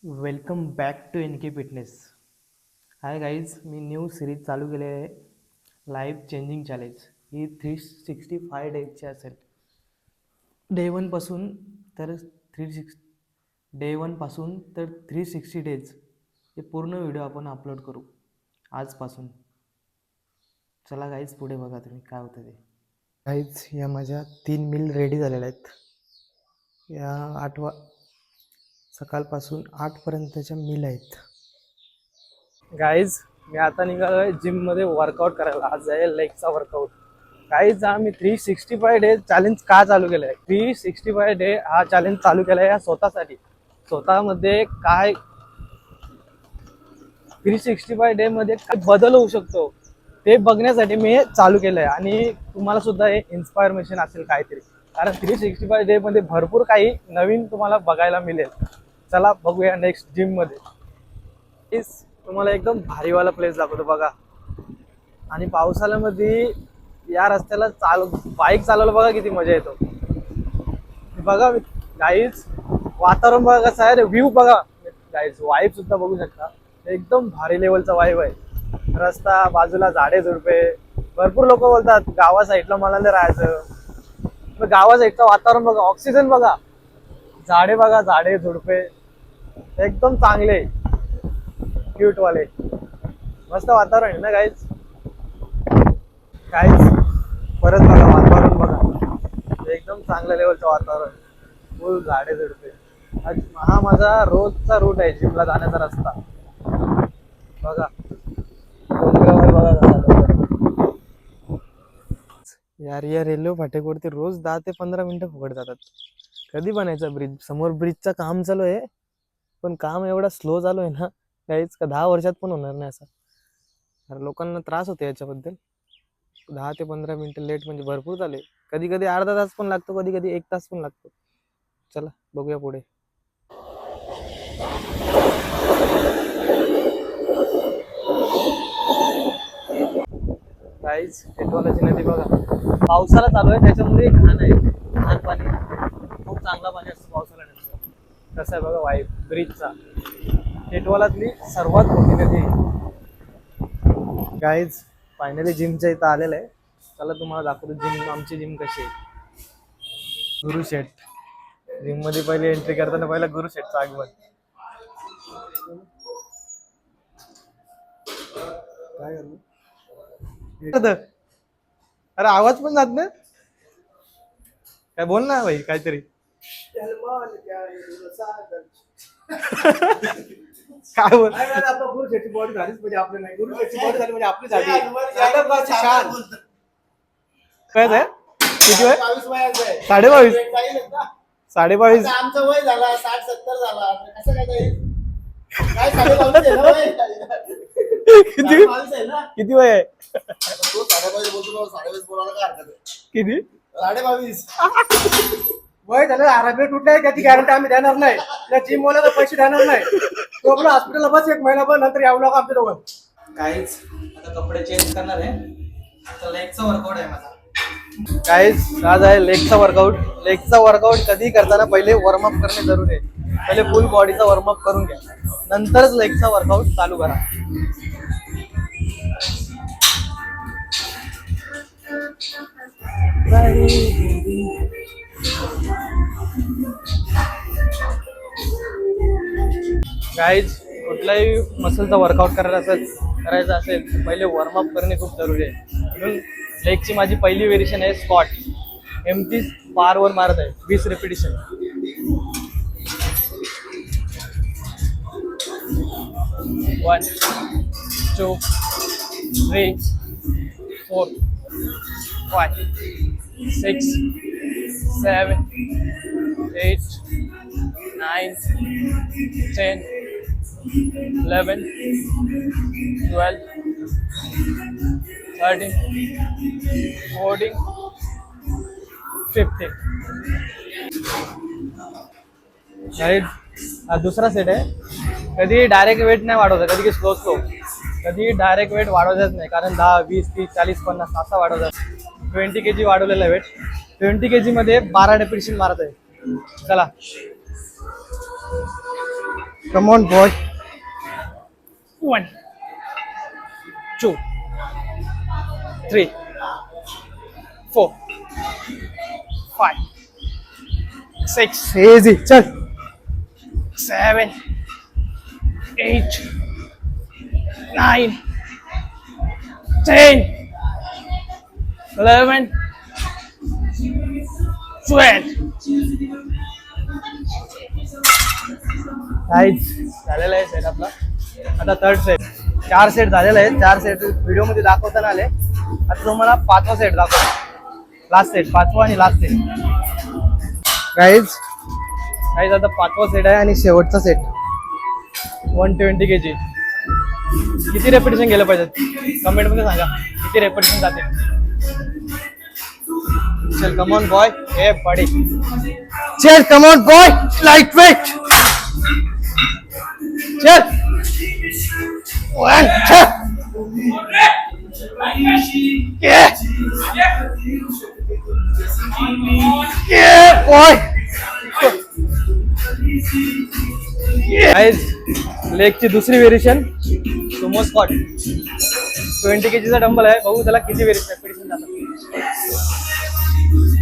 Welcome back to N K fitness. Hi guys, मी new series चालू केली आहे. लाईफ चेंजिंग चॅलेंज ही 365 डेजची असेल. डे वनपासून तर 360 डेज हे पूर्ण व्हिडिओ आपण अपलोड करू आजपासून. चला गाईज, पुढे बघा तुम्ही काय होतं ते. गाईज, या माझ्या 3 मील रेडी झालेल्या आहेत. या सकाळपासून 8पर्यंतच्या मील आहेत. गाईज, मी आता निघालोय जिममध्ये वर्कआउट करायला. आज आहे लेगचा वर्कआउट. गाईज, आम्ही 365 डेज चॅलेंज का चालू केलं आहे? 365 डे हा चॅलेंज चालू केला आहे या स्वतःसाठी. स्वतःमध्ये काय 365 डे मध्ये काय बदल होऊ शकतो ते बघण्यासाठी मी हे चालू केलं आहे. आणि तुम्हाला सुद्धा हे इन्स्पायरमेशन असेल काहीतरी, कारण 365 डे मध्ये भरपूर काही नवीन तुम्हाला बघायला मिळेल. चला बघूया नेक्स्ट जिम मध्ये. तुम्हाला एकदम भारीवाला प्लेस दाखवतो बघा. आणि पावसाळ्यामध्ये या रस्त्याला बाईक चालवायला बघा किती मजा येतो. बघा गाईज, वातावरण बघा कसं आहे, व्ह्यू बघा गाईज, वाईब सुद्धा बघू शकता. एकदम भारी लेवलचा वाईब आहे. रस्ता, बाजूला झाडे झुडपे. भरपूर लोक बोलतात गावा साईडला मला नाही राहायचं, पण गावा साईडचं वातावरण बघा, ऑक्सिजन बघा, झाडे बघा, झाडे झुडपे एकदम चांगले क्यूट वाले. मस्त वातावरण आहे ना गाईज. परत बघा वातावरण बघा, एकदम चांगल्या लेवलचं वातावरण, फुल झाडे झुडपे. हा माझा रोजचा रूट आहे जिमला जाण्याचा रस्ता. बघा डोंगरावर बघा. यार, या रेल्वे फाट्यावरती रोज 10 ते 15 मिनिटं फुकट जातात. कधी बनायचं ब्रिज? समोर ब्रिजचं काम चालू आहे, पण काम एवढा स्लो चालू आहे ना काहीच, का 10 वर्षात पण होणार नाही असं. अरे लोकांना त्रास होतो याच्याबद्दल. 10 ते 15 मिनिटं लेट म्हणजे भरपूर झाले. कधी कधी अर्धा तास पण लागतो, कधी कधी 1 तास पण लागतो. चला बघूया पुढे. गाईज, टेटवालाची नदी बघा. पावसाला चालू आहे त्याच्यामध्ये घाण आहे, घाण पाणी. खूप चांगला पाणी असतं पावसाळ्यानंतर. कसं आहे बघा वाईब ब्रिजचा. टेटवालातली सर्वात मोठी नदी आहे. गाईज, फायनली जिमच्या इथं आलेलं आहे. चला तुम्हाला दाखवतो जिम, आमची जिम कशी आहे. गुरु शेठ जिम मध्ये पहिले एंट्री करताना पहिला गुरु शेठचं आगमन. काय अरे आवाज पण जात ना, काय बोल ना भाई काहीतरी. काय बोल, गुरु शेठची बॉडी झालीच म्हणजे आपली नाही, गुरु शेठची बॉडी झाली म्हणजे आपली झाली. काय आहे किती वय? 22.5. 22.5. आमचं वय झाला 60-70 झाला. कसं काय 22 किती वय आहे? तो 22.5 बोलतो, 22.5 बोलायला काय हरकत आहे? किती? 22.5 वय झालं, आरोग्य तुटलंय त्याची गॅरंटी आम्ही देणार नाही. त्या जिम वाल्याला पैसे देणार नाही. तो आपलं हॉस्पिटलला बस 1 महिनाभर, नंतर यावं लागलं आमच्या दोघं. काहीच आता कपडे चेंज करणार आहे. आता लेगचा वर्कआउट आहे माझा. काहीच आज आहे लेगचा वर्कआउट. लेगचा वर्कआउट कधी करताना पहिले वॉर्मअप करणे जरुरी आहे. पहिले फुल बॉडीचा वॉर्मअप करून घ्या, नंतरच लेगचा वर्कआउट चालू करा. गाईज, कुठलाही मसलचा वर्कआउट करायचा असेल तर पहिले वॉर्मअप करणे खूप जरुरी आहे. म्हणून लेगची माझी पहिली व्हेरिएशन आहे स्क्वॉट. एमटी बारवर मारत आहे 20 रिपिटेशन. वन, 2, 3, 4, 5, 6, 7, 8, 9, 10, 11, 12, 13, 14, 15. हा दुसरा सेट आहे. कधी डायरेक्ट वेट नाही वाढवता, कधी स्लो कधी डायरेक्ट वेट वाढवतच नाही, कारण 10, 20, 30, 40, 50 असा वाढवतात. 20 kg वाढवलेला वेट. 20 kg मध्ये 12 रिपिटेशन मारत आहे. चला Come on, boy. 1, 2, 3, 4, 5, 6. Easy. Chal. 7, 8, 9, 10, 11, 12. झालेला आहे सेट आपला. आता थर्ड सेट. 4 सेट झालेला आहे. 4 सेट व्हिडिओ मध्ये दाखवताना आले. आता तुम्हाला 5वा सेट दाखवतो. लास्ट सेट, 5वा आणि लास्ट सेट. गाईज आता 5वा सेट आहे आणि शेवटचा सेट 120 kg. किती रेपिटेशन गेलं पाहिजे कमेंट मध्ये सांगा. किती रेपिटेशन जाते. चल कम ऑन बॉय. ए बडी. चल come on boy. Light weight. चल 1, 2. Yeah, boy. लेगची दुसरी व्हेरिएशन सुमो स्क्वॉट. 20 kg चा डंबल आहे. बघू त्याला किती रेपिटेशन जातात.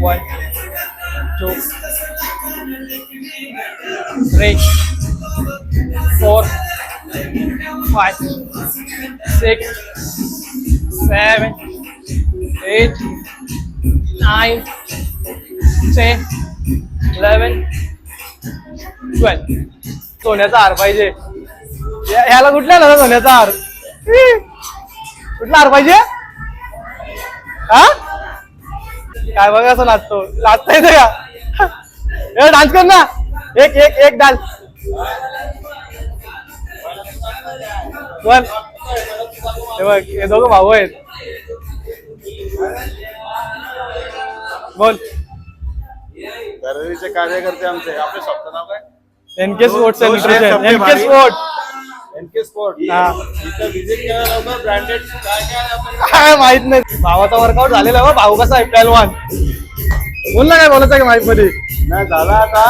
1, 2, 3, 4, 5, 6, 7, 8, 9, 10, 11, 12. सोन्याचा हार पाहिजे. ह्याला कुठला ना सोन्याचा हार. कुठला हार पाहिजे. हा काय बघा असं लाजता येतं का. डान्स कर ना. एक डान्स. 1. हे बघ हे दोघं भाऊ आहेत. बोल. दरवेळीचे कार्यकर्ते आमचे. आपल्या शॉपचं नाव काय. NK sports and nutrition. NK sport. NK sport. हा. इथं विजिट केलं नव्हतं. ब्रँडेड काय माहित नाही. भावाचा वर्कआउट झालेला आहे. भाऊ कसा आहे पहलवान. बोल ना काय बोलायचं की माहित मध्ये नाही झाला. आता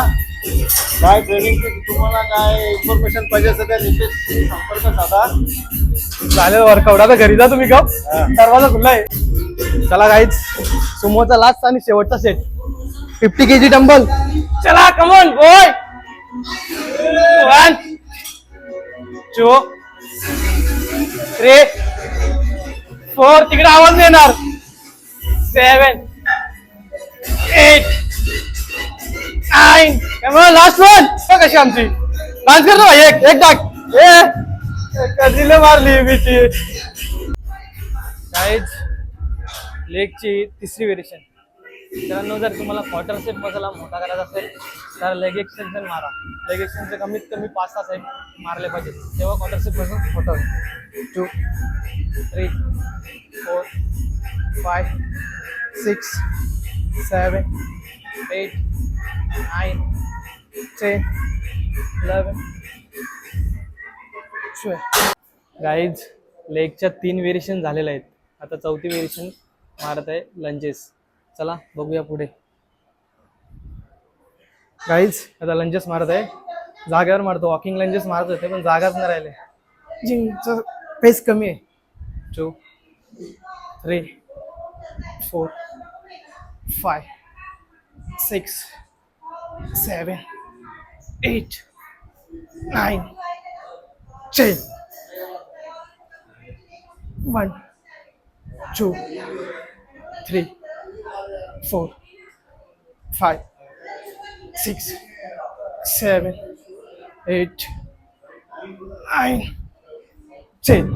काय ट्रेनिंग तुम्हाला काय इन्फॉर्मेशन पाहिजे असेल त्या नितेश संपर्क साधा. झालेलं वर्कआउट. आता घरी जा तुम्ही गप. दरवाजा खुला आहे. चला गाईज सुमोचा लास्ट आणि शेवटचा सेट 50 kg डंबल. चला कमॉन बॉय. 1, 2, 3, 4. तिकडे आवाज नाही येणार. 7, 8, 9. Last one. कशी आमची डान्स करतो भाई. एक टाक. कधीला मारली मी ती. गाईज लेगची तिसरी व्हेरिएशन. मित्रांनो जर तुम्हाला क्वार्टर सेट मसाला मोठा करायचा असेल तर लेग एक्सटेन्शन मारा. लेग एक्सटेन्शन कमीत कमी 5-6 सेट मारले पाहिजे. तेव्हा क्वार्टर सेट पासून मोठं होईल. 2, 3, 4, 5, 6, 7, 8, 9, 10, 11, 12. गाईज लेगच्या 3 व्हेरिएशन झालेल्या आहेत. आता 4थी व्हेरिएशन मारत आहे लंजेस. चला बघूया पुढे. गाईज आता लंजेस मारत आहे. जागेवर मारतो. वॉकिंग लंजेस मारत होते पण जागाच नाही राहिले. जिमचं पेस कमी आहे. 2, 3, 4, 5, 6, 7, 8, 9, 10. 1, 2, 3, 4, 5, 6, 7, 8, 9, 10.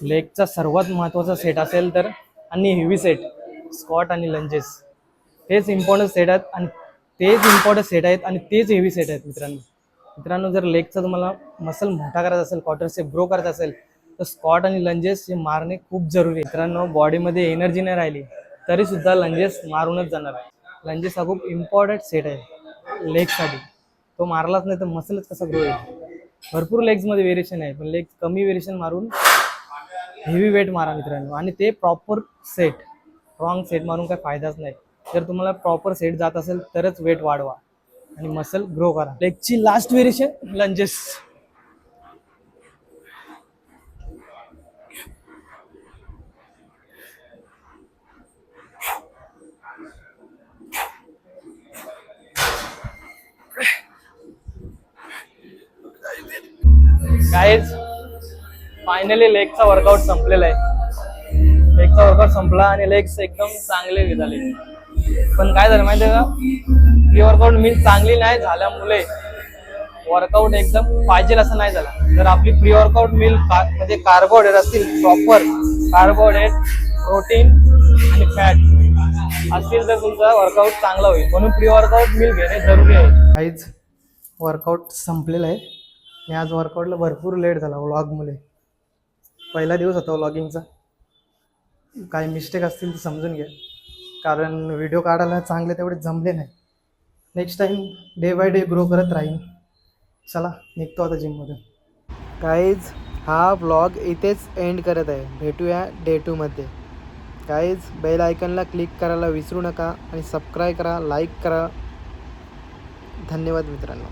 लेगचा सर्वात महत्त्वाचा सेट असेल तर आणि हेवी सेट स्क्वॉट आणि लंजेस. तेच इम्पॉर्टंट सेट आहेत आणि तेच हेवी सेट आहेत मित्रांनो जर लेगचा तुम्हाला मसल मोठा करायचा असेल, क्वार्टर सेट ग्रो करायचा असेल तर स्क्वॉट आणि लंजेस हे मारणे खूप जरुरी आहे. मित्रांनो बॉडीमध्ये एनर्जी नाही राहिली तरी सुद्धा लंजेस मारूनच जाणार आहे. लंजेस हा खूप इम्पॉर्टंट सेट आहे लेगसाठी. तो मारलाच नाही तर मसलच कसा ग्रो होईल. भरपूर लेग्समध्ये व्हेरिएशन आहे पण लेग कमी व्हेरिएशन मारून हेवी वेट मारा मित्रांनो. आणि ते प्रॉपर सेट, रॉंग सेट मारून काय फायदाच नाही. जर तुम्हाला प्रॉपर सेट जात असेल तरच वेट वाढवा आणि मसल ग्रो करा. लेगची लास्ट व्हेरिएशन लंजेस. काहीच फायनली लेगचा वर्कआउट संपलेला आहे. लेगचा वर्कआउट संपला आणि लेग्स एकदम चांगले झाले. पण काय झालं माहिती आहे का, प्री वर्कआउट मील चांगली नाही झाल्यामुळे वर्कआउट एकदम पाहिजे असं नाही झाला. जर आपली प्री वर्कआउट मील म्हणजे कार्बोहायड्रेट असतील, प्रॉपर कार्बोहायड्रेट, प्रोटीन आणि फॅट असतील तर तुमचा वर्कआउट चांगला होईल. म्हणून प्री वर्कआउट मील घेणे जरुरी आहे. काहीच वर्कआउट संपलेलं आहे आणि आज वर्कआउटला भरपूर लेट झाला व्लॉगमुळे. पहिला दिवस होता व्लॉगिंगचा. काही मिस्टेक असतील तर समजून घ्या, कारण व्हिडिओ काढायला चांगले तेवढे जमले नाही. Next time day by day grow करत राहीन. चला निघतो आता जिममधून. काहीच हा व्लॉग इथेच एंड करत आहे. भेटूया डे 2 मध्ये. काहीच बेल आयकनला क्लिक करायला विसरू नका आणि सबस्क्राईब करा, लाईक करा. धन्यवाद मित्रांनो.